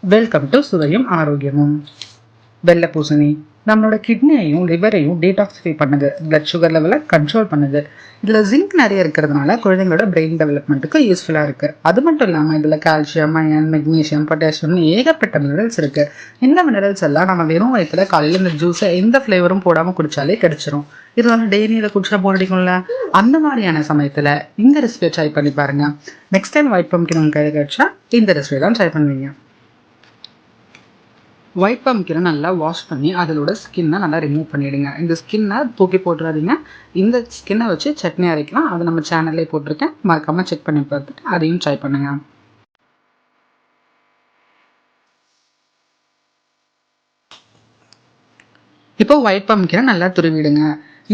Welcome to சுவையும் ஆரோக்கியமும். வெள்ளை பூசணி நம்மளோட கிட்னியையும் லிவரையும் டீடாக்சிஃபை பண்ணுது, பிளட் சுகர் லெவலை கண்ட்ரோல் பண்ணுது. இதில் ஜிங்க் நிறைய இருக்கிறதுனால குழந்தைங்களோட பிரெயின் டெவலப்மெண்ட்டுக்கு யூஸ்ஃபுல்லாக இருக்குது. அது மட்டும் இல்லாமல் இதில் கால்சியம், அயன், மெக்னீஷியம், பொட்டாசியம்னு ஏகப்பட்ட மினரல்ஸ் இருக்குது. இந்த மினரல்ஸ் எல்லாம் நம்ம வெறும் வயிற்றுல காலையில் இந்த ஜூஸை எந்த ஃப்ளேவரும் போடாமல் குடித்தாலே கிடைச்சிரும். இதனால டெய்லி இதை குடிச்சா போடிக்கும்ல, அந்த மாதிரியான சமயத்தில் இந்த ரெசிபியை ட்ரை பண்ணி பாருங்கள். நெக்ஸ்ட் டைம் ஒயிட் பம்ப்கின் உங்கள் கையில் கிடைச்சா இந்த ரெசிபியை தான் ட்ரை பண்ணுவீங்க. ஒயிட் பம்ப்கினை நல்லா வாஷ் பண்ணி அதோட ஸ்கின்னை நல்லா ரிமூவ் பண்ணிவிடுங்க. இந்த ஸ்கின்னை தூக்கி போட்டுறாதீங்க. இந்த ஸ்கின்னை வச்சு சட்னி அரைக்கலாம். அதை நம்ம சேனல்லே போட்டிருக்கேன், மறக்காமல் செக் பண்ணி பார்த்துட்டு அதையும் ட்ரை பண்ணுங்கள். இப்போ ஒயிட் பம்ப்கினை நல்லா துருவிடுங்க.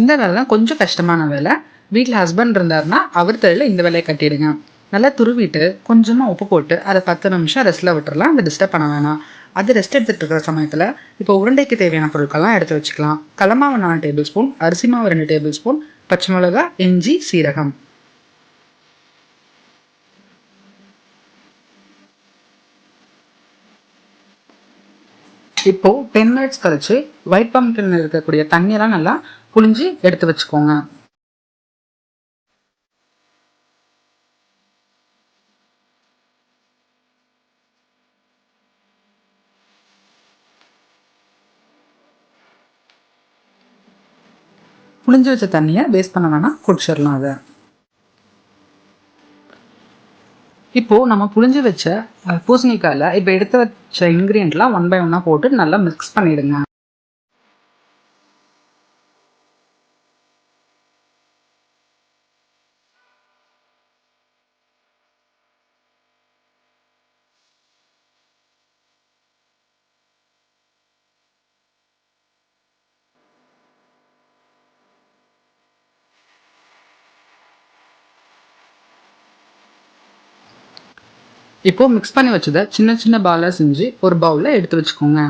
இந்த வேலை தான் கொஞ்சம் கஷ்டமான வேலை. வீட்டில் ஹஸ்பண்ட் இருந்தாருன்னா அவர் தலையில் இந்த வேலையை கட்டிடுங்க. நல்லா துருவிட்டு கொஞ்சமாக உப்பு போட்டு அதை 10 நிமிஷம் ரெஸ்ட்டில் விட்டுறலாம். அதை டிஸ்டர்ப் பண்ண வேணாம். அது ரெஸ்ட் எடுத்துகிட்டு இருக்கிற சமயத்தில் இப்போ உருண்டைக்கு தேவையான பொருட்கள்லாம் எடுத்து வச்சுக்கலாம். கடலமாவு 4 டேபிள் ஸ்பூன், அரிசி மாவு 2 டேபிள் ஸ்பூன், பச்சை மிளகா, இஞ்சி, சீரகம். இப்போ 10 மினிட்ஸ் கழிச்சு ஒயிட் பம்ப்கின்ல இருக்கக்கூடிய தண்ணியெல்லாம் நல்லா புழிஞ்சு எடுத்து வச்சுக்கோங்க. புளிஞ்சு வச்ச தண்ணியை வேஸ்ட் பண்ண வேணாம், குடிச்சிடலாம் அதை. இப்போ நம்ம புளிஞ்சு வச்ச பூசணிக்காயில் இப்போ எடுத்து வச்ச இன்க்ரீடியன்ட்லாம் 1 பை 1 போட்டு நல்லா மிக்ஸ் பண்ணிடுங்க. இப்போ மிக்ஸ் பண்ணி வச்சதை சின்ன சின்ன பாலாக செஞ்சு ஒரு பவுலில் எடுத்து வச்சுக்கோங்க.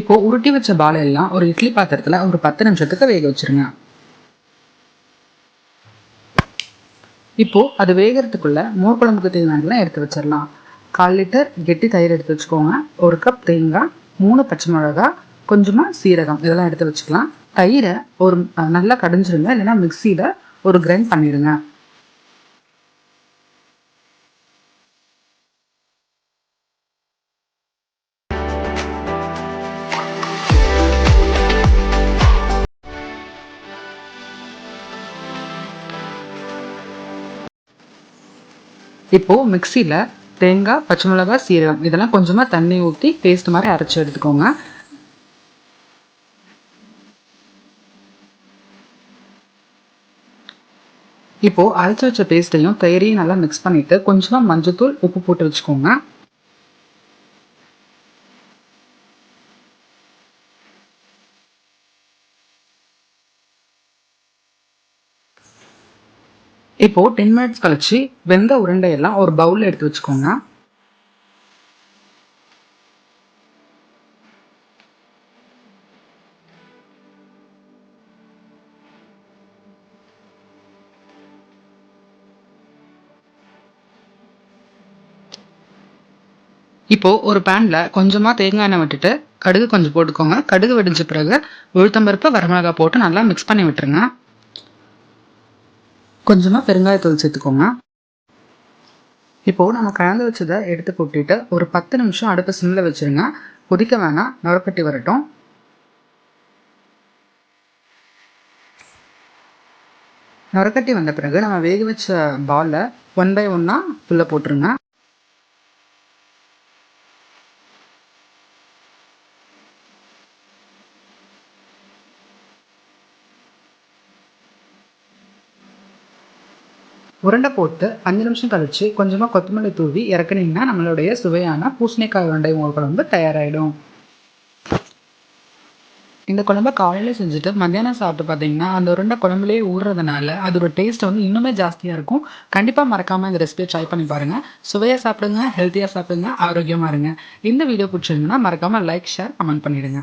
இப்போ உருட்டி வச்ச பால் எல்லாம் ஒரு இட்லி பாத்திரத்தில் ஒரு 10 நிமிஷத்துக்கு வேக வச்சிருங்க. இப்போ அது வேகிறதுக்குள்ள மோர் குழம்புக்கு தேவையானலாம் எடுத்து வச்சிடலாம். 1/4 லிட்டர் கெட்டி தயிர் எடுத்து வச்சுக்கோங்க. 1 கப் தேங்காய், 3 பச்சை மிளகா, கொஞ்சமாக சீரகம் இதெல்லாம் எடுத்து வச்சுக்கலாம். தயிரை ஒரு நல்லா கடைஞ்சிருங்க, இல்லைன்னா மிக்சியில் ஒரு கிரைண்ட் பண்ணிடுங்க. இப்போ மிக்சியில் தேங்காய், பச்சை மிளகாய், சீரகம் இதெல்லாம் கொஞ்சமாக தண்ணி ஊற்றி பேஸ்ட் மாதிரி அரைச்சி எடுத்துக்கோங்க. இப்போ அரைச்சி வச்ச பேஸ்ட்டையும் தயிரையும் நல்லா மிக்ஸ் பண்ணிட்டு கொஞ்சமாக மஞ்சத்தூள், உப்பு போட்டு வச்சுக்கோங்க. இப்போ 10 மினிட்ஸ் கழிச்சு வெந்த உருண்டையெல்லாம் ஒரு பவுல்ல எடுத்து வச்சுக்கோங்க. இப்போ ஒரு பேன்ல கொஞ்சமா தேங்காய் எண்ணெய் விட்டுட்டு கடுகு கொஞ்சம் போட்டுக்கோங்க. கடுகு வெடிஞ்ச பிறகு உளுத்தம்பருப்பு, வரமிளகாய் போட்டு நல்லா மிக்ஸ் பண்ணி விட்டுருங்க. கொஞ்சமா பெருங்காயத்தூள் சேர்த்துக்கோங்க. இப்போ நம்ம கலந்து வச்சதை எடுத்து கொட்டிட்டு ஒரு 10 நிமிஷம் அடுப்பை சிம்ல வச்சிருங்க. கொதிக்க வேணாம், நுரக்கட்டி வரட்டும். நுரக்கட்டி வந்த பிறகு நம்ம வேக வச்ச பாலை 1 பை 1 உள்ள போட்டுருங்க. உருண்டை போட்டு 5 நிமிஷம் கழிச்சு கொஞ்சமாக கொத்தமல்லி தூவி இறக்குனீங்கன்னா நம்மளுடைய சுவையான பூசணிக்காய் உருண்டை மோர் குழம்பு தயாராகிடும். இந்த குழம்பை காலையில் செஞ்சுட்டு மத்தியானம் சாப்பிட்டு பார்த்தீங்கன்னா அந்த உருண்டை குழம்புலேயே ஊறுறதுனால அதோட டேஸ்ட் வந்து இன்னுமே ஜாஸ்தியாக இருக்கும். கண்டிப்பாக மறக்காமல் இந்த ரெசிபியை ட்ரை பண்ணி பாருங்கள். சுவையாக சாப்பிடுங்க, ஹெல்த்தியாக சாப்பிடுங்க, ஆரோக்கியமாக இருங்க. இந்த வீடியோ பிடிச்சிருந்தீங்கன்னா மறக்காமல் லைக், ஷேர், கமெண்ட் பண்ணிடுங்க.